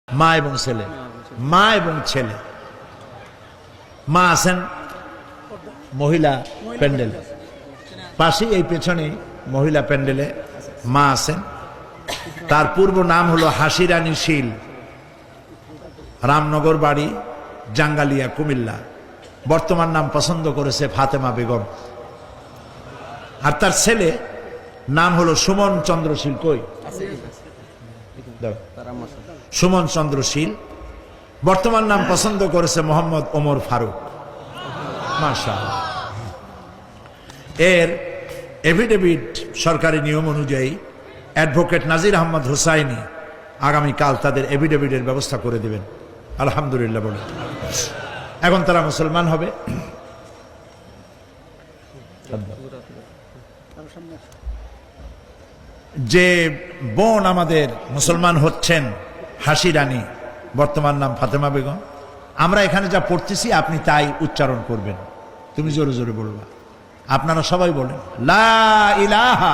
মা এবং ছেলে, মা এবং ছেলে। মা আছেন মহিলা প্যান্ডেলে, পাশে এই পেছনে মহিলা প্যান্ডেলে মা আছেন। তার পূর্ব নাম হলো হাসিরানী শীল, রামনগর বাড়ি, জাঙ্গালিয়া, কুমিল্লা। বর্তমান নাম পছন্দ করেছে ফাতেমা বেগম। আর তার ছেলে নাম হলো সুমন চন্দ্রশীল। কই সুমন চন্দ্রশীল। বর্তমান নাম পছন্দ করেছে মোহাম্মদ ওমর ফারুক। মাশাআল্লাহ। এর এফিডেভিট সরকারি নিয়ম অনুযায়ী অ্যাডভোকেট নাজির আহমদ হুসাইনি আগামীকাল তাদের এফিডেভিটের ব্যবস্থা করে দেবেন। আলহামদুলিল্লাহ বলে এখন তারা মুসলমান হবে। যে বোন আমাদের মুসলমান হচ্ছেন হাসি রানী, বর্তমান নাম ফাতেমা বেগম, আমরা এখানে যা পড়তেছি আপনি তাই উচ্চারণ করবেন। তুমি জোরে জোরে বলবা। আপনারা সবাই বলেন লা ইলাহা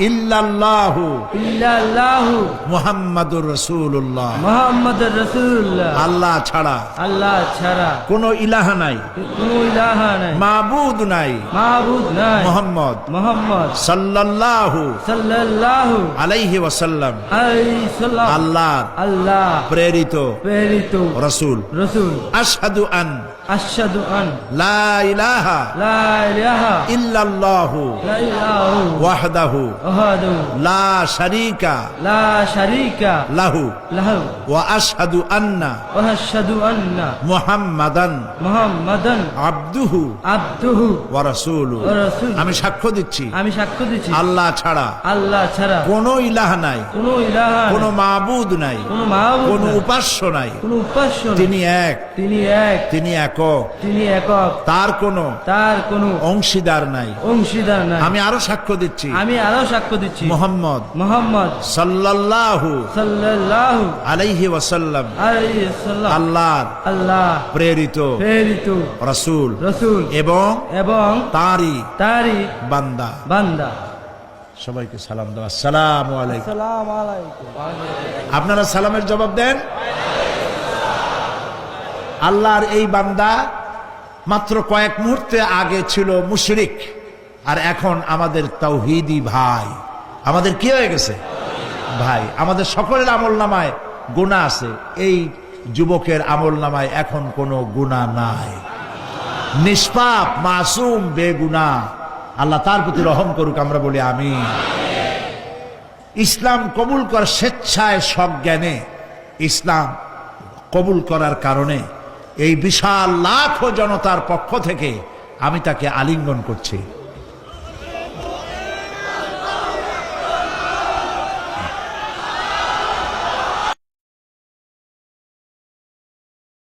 ইল্লাল্লাহু মুহাম্মাদুর রাসূলুল্লাহ। আল্লাহ ছাড়া কোনো ইলাহা নাই, মাবুদ নাই, মুহাম্মদ সাল্লাল্লাহু আলাইহি ওয়াসাল্লাম আল্লাহ প্রেরিত রাসূল। আশহাদু আন লা ইলাহা ইল্লাল্লাহু ওয়াহদাহু লা শারীকা লাহু ওয়া আশহাদু আন্না মুহাম্মাদান আবদুহু ওয়া রাসূলুহু। আমি সাক্ষ্য দিচ্ছি আল্লাহ ছাড়া কোনো ইলাহা নাই, কোনো মাবুদ নাই, কোনো উপাস্য নাই। তিনি এক, তিনি একক, তার কোনো অংশীদার নাই। আমি আরো সাক্ষ্য দিচ্ছি মুহাম্মদ সাল্লাল্লাহু আলাইহি ওয়াসাল্লাম আল্লাহর প্রেরিত রাসূল এবং তারই বান্দা। সবাইকে সালাম দাও। আসসালামু আলাইকুম। আপনারা সালামের জবাব দেন। আল্লাহর এই বান্দা মাত্র কয়েক মুহূর্তে আগে ছিল মুশরিক, আর এখন আমাদের তাওহীদি ভাই। আমাদের কি হয়ে গেছে? ভাই। আমাদের সকলের আমল নামায় গুনাহ আছে, এই যুবকের আমল নামায় এখন কোনো গুনাহ নাই। নিষ্পাপ, মাসুম, বেগুনাহ। আল্লাহ তার প্রতি রহম করুক। আমরা বলি আমিন। ইসলাম কবুল করার স্বেচ্ছায় সজ্ঞানে ইসলাম কবুল করার কারণে এই বিশাল লাখো জনতার পক্ষ থেকে আমি তাকে আলিঙ্গন করছি।